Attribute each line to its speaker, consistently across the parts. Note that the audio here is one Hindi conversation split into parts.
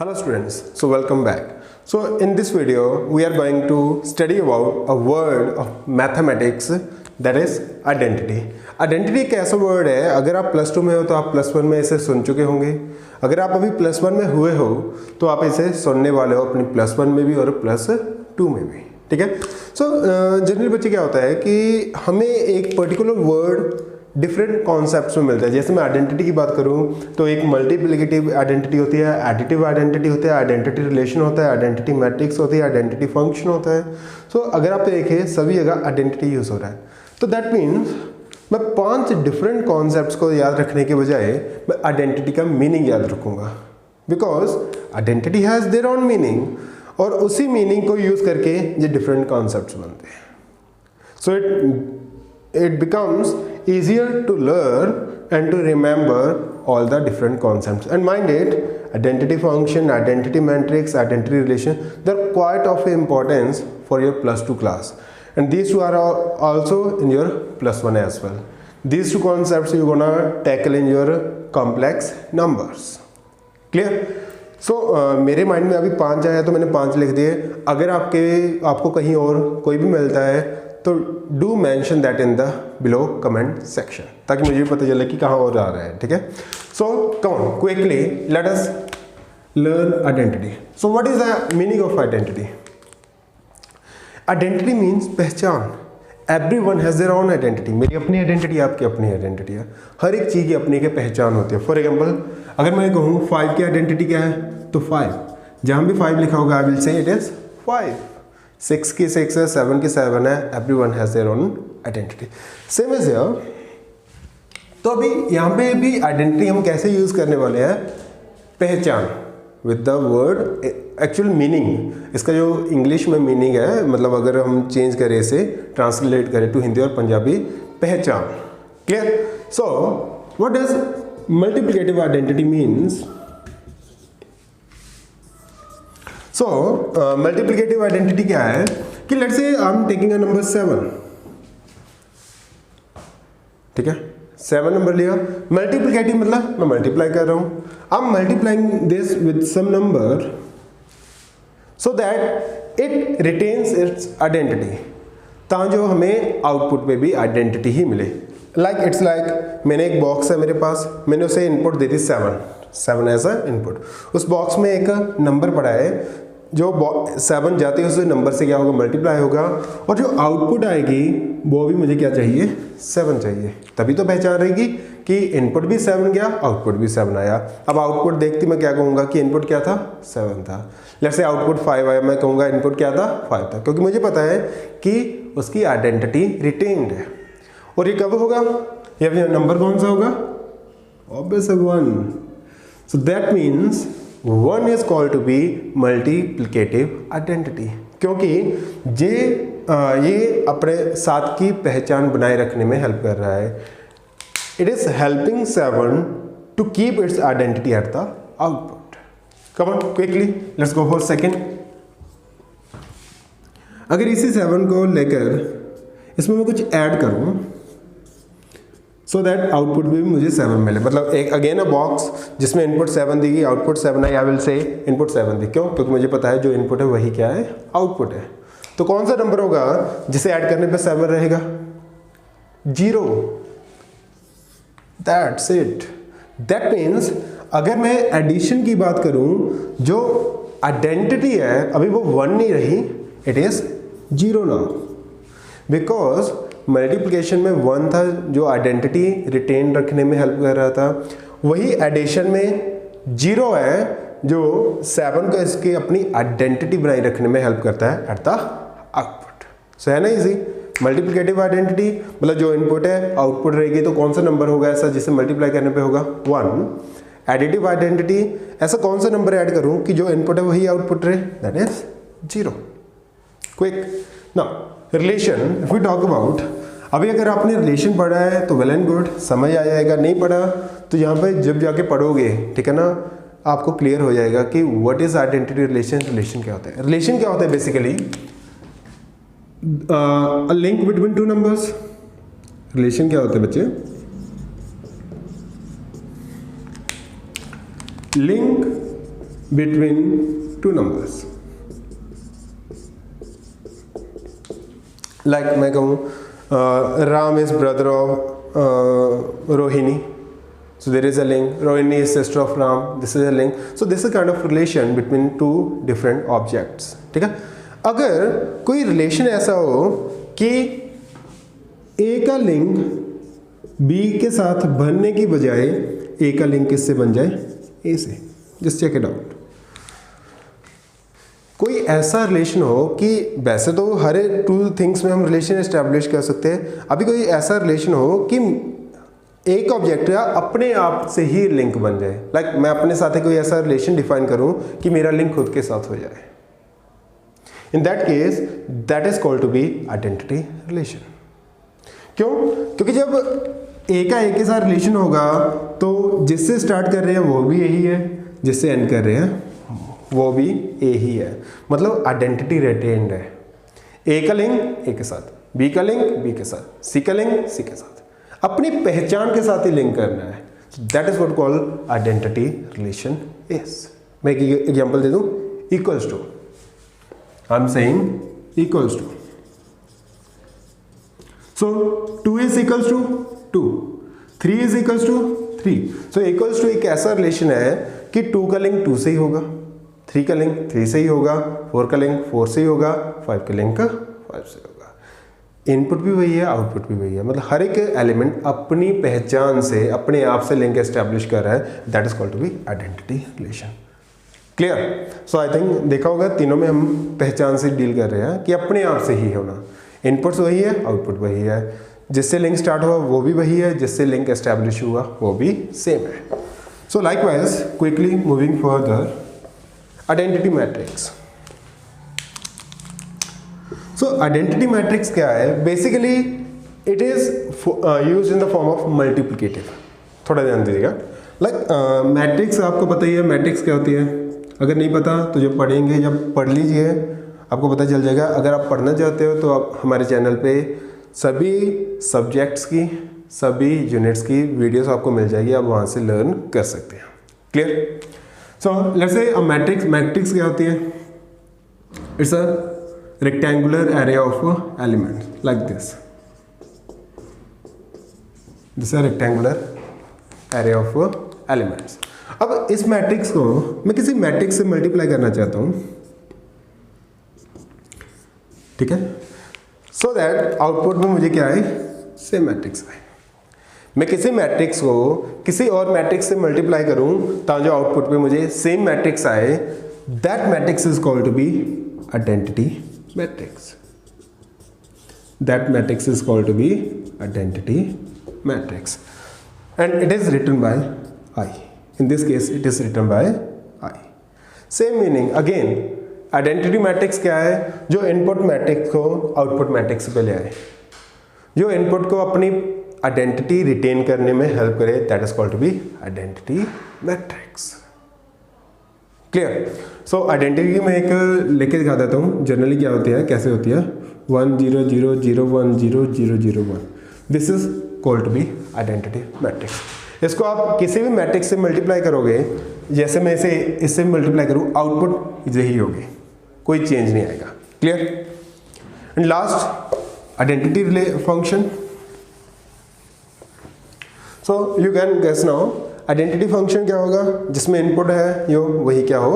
Speaker 1: Hello students, so welcome back. So in this video we are going to study about a word of mathematics that is identity. Identity एक ऐसा वर्ड है, अगर आप प्लस टू में हो तो आप प्लस वन में इसे सुन चुके होंगे, अगर आप अभी प्लस वन में हुए हो तो आप इसे सुनने वाले हो अपनी प्लस वन में भी और प्लस टू में भी, ठीक है। सो जनरली बच्चे क्या होता है कि हमें एक पर्टिकुलर वर्ड डिफरेंट कॉन्सेप्ट्स में मिलता है। जैसे मैं आइडेंटिटी की बात करूं तो एक मल्टीप्लिकेटिव आइडेंटिटी होती है, एडिटिव आइडेंटिटी होती है, आइडेंटिटी रिलेशन होता है, आइडेंटिटी मैट्रिक्स होती है, आइडेंटिटी फंक्शन होता है। सो अगर आप देखें सभी जगह आइडेंटिटी यूज हो रहा है, तो दैट मीन्स मैं 5 डिफरेंट कॉन्सेप्ट्स को याद रखने के बजाय मैं आइडेंटिटी का मीनिंग याद रखूंगा, because identity has their own meaning और उसी मीनिंग को यूज करके ये डिफरेंट कॉन्सेप्ट्स बनते हैं। सो it becomes easier to learn and to remember all the different concepts. And mind it, identity function, identity matrix, identity relation, they're quite of importance for your plus 2 class, and these two are also in your plus 1 as well. These two concepts you're gonna tackle in your complex numbers. Clear? So मेरे माइंड में अभी 5 आया तो मैंने 5 लिख दिए। अगर आपको कहीं और कोई भी मिलता है तो do mention that in the below comment section, ताकि मुझे भी पता चले कि कहाँ और आ रहा है, ठीक है। So come on quickly let us learn identity. So what is the meaning of identity? Identity means पहचान। Everyone has their own identity. मेरी अपनी आइडेंटिटी, आपकी अपनी आइडेंटिटी है। हर एक चीज़ की अपनी की पहचान होती है। फॉर एग्जाम्पल अगर मैं कहूँ 5 की आइडेंटिटी क्या है, तो 5 जहाँ भी 5 लिखा होगा I will say it is 5। 6 की 6 है, 7 की 7 है। Everyone has their own identity. Same is here. तो अभी यहाँ पे भी आइडेंटिटी हम कैसे यूज करने वाले हैं? पहचान with the word actual meaning. इसका जो इंग्लिश में मीनिंग है, मतलब अगर हम चेंज करें इसे, ट्रांसलेट करें टू हिंदी और पंजाबी, पहचान। Clear? So what does multiplicative identity means? So multiplicative identity क्या है कि let's say I am taking a number 7, ठीक है, 7 नंबर लिया। मल्टीप्लिकेटिव मतलब मैं मल्टीप्लाई कर रहा हूं। I am multiplying this with some number so that it retains its identity, ताकि हमें आउटपुट में भी आइडेंटिटी ही मिले। इट्स लाइक मैंने एक बॉक्स है मेरे पास, मैंने उसे इनपुट दे दी 7 एज अ इनपुट। उस बॉक्स में एक नंबर पड़ा है, जो 7 जाते हैं उस नंबर से क्या होगा, मल्टीप्लाई होगा, और जो आउटपुट आएगी वो भी मुझे क्या चाहिए, 7 चाहिए। तभी तो पहचान रहेगी कि इनपुट भी 7 गया, आउटपुट भी 7 आया। अब आउटपुट देखती मैं क्या कहूँगा कि इनपुट क्या था, 7 था। लेट्स से आउटपुट 5 आया, मैं कहूँगा इनपुट क्या था, 5 था, क्योंकि मुझे पता है कि उसकी आइडेंटिटी रिटेन्ड है। और ये कब होगा, ये नंबर कौन सा होगा, obviously 1। So that means 1 is called to be multiplicative identity, क्योंकि ये अपने साथ की पहचान बनाए रखने में हेल्प कर रहा है। It is helping 7 to keep its identity at the output. Come on quickly, let's go for second. अगर इसी 7 को लेकर इसमें मैं कुछ ऐड करूं सो दैट आउटपुट भी मुझे 7 मिले, मतलब एक अगेन अ बॉक्स जिसमें इनपुट 7 दी, आउटपुट 7 है, आई विल से इनपुट 7 दी। क्यों? क्योंकि मुझे पता है जो इनपुट है वही क्या है, आउटपुट है। तो कौन सा नंबर होगा जिसे ऐड करने पे 7 रहेगा? 0। That's it. दैट मीन्स अगर मैं एडिशन की बात करूं, जो आइडेंटिटी है अभी वो 1 नहीं रही, it is 0 now, because multiplication में 1 था जो आइडेंटिटी रिटेन रखने में हेल्प कर रहा था, वही एडिशन में 0 है जो 7 को इसकी अपनी आइडेंटिटी बनाए रखने में हेल्प करता है एट द आउटपुट। सो है ना इजी। मल्टीप्लिकेटिव आइडेंटिटी मतलब जो इनपुट है आउटपुट रहेगी, तो कौन सा नंबर होगा ऐसा जिसे मल्टीप्लाई करने पे होगा, 1। एडिटिव आइडेंटिटी, ऐसा कौन सा नंबर ऐड करूं कि जो इनपुट है वही आउटपुट रहे, that is 0। Quick now relation, if we talk about, अभी अगर आपने रिलेशन पढ़ा है तो वेल एंड गुड, समझ आ जाएगा। नहीं पढ़ा तो यहाँ पे जब जाके पढ़ोगे, ठीक है ना, आपको क्लियर हो जाएगा कि what is identity, relation, relation क्या होता है। रिलेशन क्या होता है? Basically a link between 2 numbers. Relation क्या होता है बच्चे? Link between two numbers. Like मैं कहूँ Ram is brother of Rohini, so there is a link. Rohini is sister of Ram, this is a link. So this is a kind of relation between two different objects. ठीक है, अगर कोई रिलेशन ऐसा हो कि ए का लिंक बी के साथ बनने की बजाय ए का लिंक किससे बन जाए, ए से, जस्ट चेक इट आउट। कोई ऐसा रिलेशन हो कि वैसे तो हर टू थिंग्स में हम रिलेशन एस्टैब्लिश कर सकते हैं, अभी कोई ऐसा रिलेशन हो कि एक ऑब्जेक्ट का अपने आप से ही लिंक बन जाए। लाइक मैं अपने साथ कोई ऐसा रिलेशन डिफाइन करूं कि मेरा लिंक खुद के साथ हो जाए। In that case that is called to be identity relation. क्यों? क्योंकि जब ए का ए के साथ रिलेशन होगा तो जिससे स्टार्ट कर रहे हैं वो भी यही है, जिससे एंड कर रहे हैं वो भी ए ही है, मतलब आइडेंटिटी रिटेन्ड है। ए का लिंक ए के साथ, बी का लिंक बी के साथ, सी का लिंक सी के साथ, अपनी पहचान के साथ ही लिंक करना है। That is what called identity relation is. मैं एक एग्जांपल दे दूं, equals to, I am saying equals to, so 2 is equals to 2, 3 is equals to 3। So equals to एक ऐसा रिलेशन है कि 2 का लिंक 2 से ही होगा, 3 का लिंक 3 से ही होगा, 4 का लिंक 4 से ही होगा, 5 का लिंक 5 से होगा। इनपुट भी वही है, आउटपुट भी वही है, मतलब हर एक एलिमेंट अपनी पहचान से, अपने आप से लिंक एस्टैब्लिश कर रहा है। That is called to be identity relation. Clear? So I think देखा होगा तीनों में हम पहचान से डील कर रहे हैं कि अपने आप से ही होना। इनपुट्स वही है, आउटपुट वही है, जिससे लिंक स्टार्ट हुआ वो भी वही है, जिससे लिंक एस्टैब्लिश हुआ वो भी सेम है। सो likewise quickly moving further, identity matrix. सो आइडेंटिटी मैट्रिक्स क्या है? Basically it is used in the form of multiplicative. थोड़ा ध्यान दीजिएगा। लाइक मैट्रिक्स आपको पता ही है, मैट्रिक्स क्या होती है। अगर नहीं पता तो जब पढ़ेंगे, जब पढ़ लीजिए आपको पता चल जाएगा। अगर आप पढ़ना चाहते हो तो आप हमारे चैनल पे सभी सब्जेक्ट्स की, सभी यूनिट्स की वीडियोस आपको मिल जाएगी, आप वहाँ से लर्न कर सकते हैं। Clear? So let's say a matrix क्या होती है? It's a rectangular array of elements like this. This is a rectangular array of elements. अब इस मैट्रिक्स को मैं किसी मैट्रिक्स से मल्टीप्लाई करना चाहता हूं, ठीक है, सो दैट आउटपुट में मुझे क्या आए, सेम मैट्रिक्स आए। मैं किसी मैट्रिक्स को किसी और मैट्रिक्स से मल्टीप्लाई करूं ताकि जो आउटपुट में मुझे सेम मैट्रिक्स आए, that matrix is called to be identity matrix. That matrix is called to be identity matrix, and it is written by I. In this case it is written by I. Same meaning again, identity matrix क्या है? जो input matrix को output matrix से पहले आए, जो input को अपनी identity retain करने में help करे, that is called to be identity matrix. Clear? So identity में एक लेके दिखा देता हूँ जनरली क्या होती है, कैसे होती है। 1 0 0 0 1 0 0 0 1, this is called to be identity matrix. इसको आप किसी भी मैट्रिक्स से मल्टीप्लाई करोगे, जैसे मैं इसे इससे मल्टीप्लाई करूँ, आउटपुट यही होगी, कोई चेंज नहीं आएगा। Clear? And last identity function. So you can guess now identity function क्या होगा? जिसमें इनपुट है यो, वही क्या हो,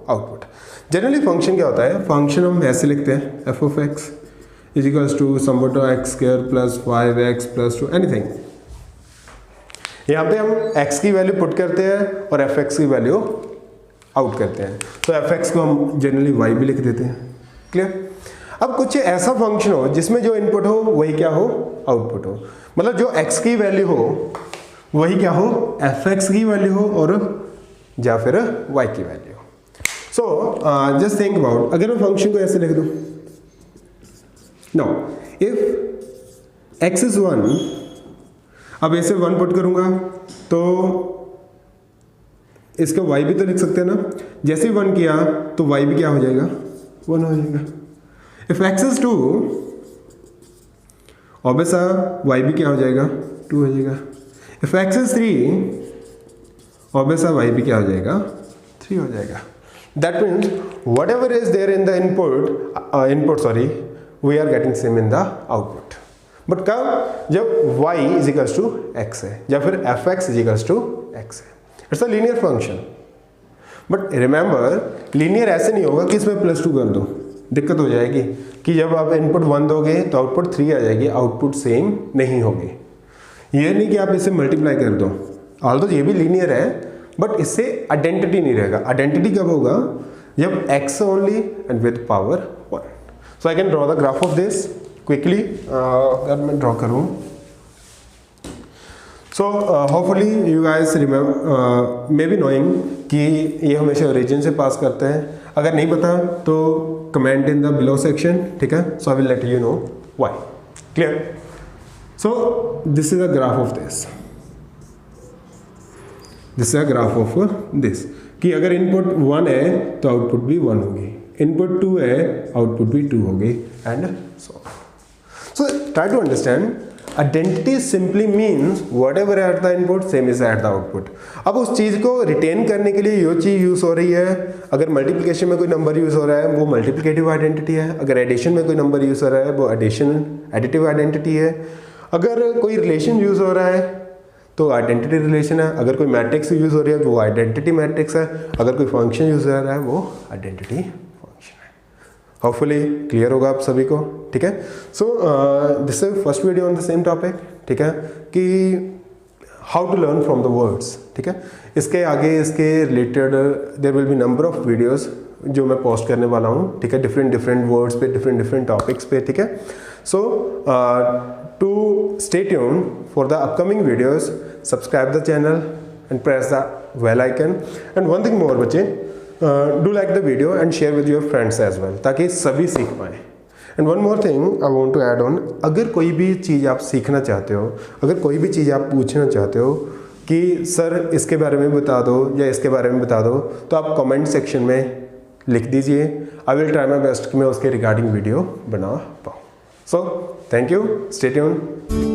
Speaker 1: आउटपुट। जनरली फंक्शन क्या होता है? फंक्शन हम ऐसे लिखते हैं, f of x is equals to some of x square plus 5x plus 2 anything. यहाँ पे हम x की वैल्यू पुट करते हैं और fx की वैल्यू आउट करते हैं, तो fx को हम जनरली y भी लिख देते हैं। क्लियर? अब कुछ ऐसा फंक्शन हो जिसमें जो इनपुट हो वही क्या हो, आउटपुट हो, मतलब जो x की वैल्यू हो वही क्या हो, fx की वैल्यू हो, और या फिर y की वैल्यू हो। सो जस्ट थिंक अबाउट, अगर मैं फंक्शन को ऐसे लिख दूं, नाउ इफ x इज 1, अब ऐसे 1 पुट करूंगा तो इसका y भी तो लिख सकते हैं ना। जैसे ही 1 किया तो y भी क्या हो जाएगा, 1 हो जाएगा। If x is 2, obviously y भी क्या हो जाएगा, 2 हो जाएगा। If x is 3, obviously y भी क्या हो जाएगा, 3 हो जाएगा। That means whatever is there in the input, we are getting same in the output. But कब? जब y is equals to x है या फिर fx is equals to x है. It's a linear function. But remember linear ऐसे नहीं होगा कि इसमें +2 कर दो, दिक्कत हो जाएगी कि जब आप इनपुट 1 दोगे तो आउटपुट 3 आ जाएगी, आउटपुट सेम नहीं होगी. ये नहीं कि आप इसे मल्टीप्लाई कर दो, ऑल्दो ये भी लीनियर है बट इससे आइडेंटिटी नहीं रहेगा. आइडेंटिटी कब होगा? जब x only and with power 1. So I can draw the graph of this quickly. अगर मैं ड्रॉ करूँ so hopefully you guys remember may be knowing कि ये हमेशा ओरिजिन से पास करते हैं. अगर नहीं पता तो comment in the below section, ठीक है. So I will let you know why. Clear? So this is a graph of this. This is a graph of this कि अगर इनपुट 1 है तो आउटपुट भी 1 होगी, इनपुट 2 है आउटपुट भी 2 होगी and so. So try to understand. Identity simply means whatever at the input same is at the output. अब उस चीज़ को रिटेन करने के लिए ये चीज़ यूज़ हो रही है. अगर मल्टीप्लिकेशन में कोई नंबर यूज़ हो रहा है वो मल्टीप्लिकेटिव आइडेंटिटी है. अगर एडिशन में कोई नंबर यूज़ हो रहा है वो एडिटिव आइडेंटिटी है. अगर कोई रिलेशन यूज़ हो रहा है तो आइडेंटिटी रिलेशन है. अगर कोई मैट्रिक्स यूज़ हो रही है तो वो आइडेंटिटी मैट्रिक्स है. अगर कोई फंक्शन यूज़ हो रहा है वो आइडेंटिटी. होपफुली क्लियर होगा आप सभी को, ठीक है. So this is first video on the same topic, ठीक है, कि how to learn from the words, ठीक है. इसके आगे इसके related there will be number of videos जो मैं पोस्ट करने वाला हूँ, ठीक है, डिफरेंट वर्ड्स पे, डिफरेंट टॉपिक्स पे, ठीक है. So to stay tuned for the upcoming videos, subscribe the channel and press the bell icon. And one thing मोर बच्चे, do like the video and share with your friends as well, ताकि सभी सीख पाएँ. And one more thing I want to add on, अगर कोई भी चीज़ आप सीखना चाहते हो, अगर कोई भी चीज़ आप पूछना चाहते हो कि सर इसके बारे में बता दो या इसके बारे में बता दो, तो आप कमेंट सेक्शन में लिख दीजिए. I will try my best कि मैं उसके रिगार्डिंग वीडियो बना पाऊँ. So thank you, stay tuned.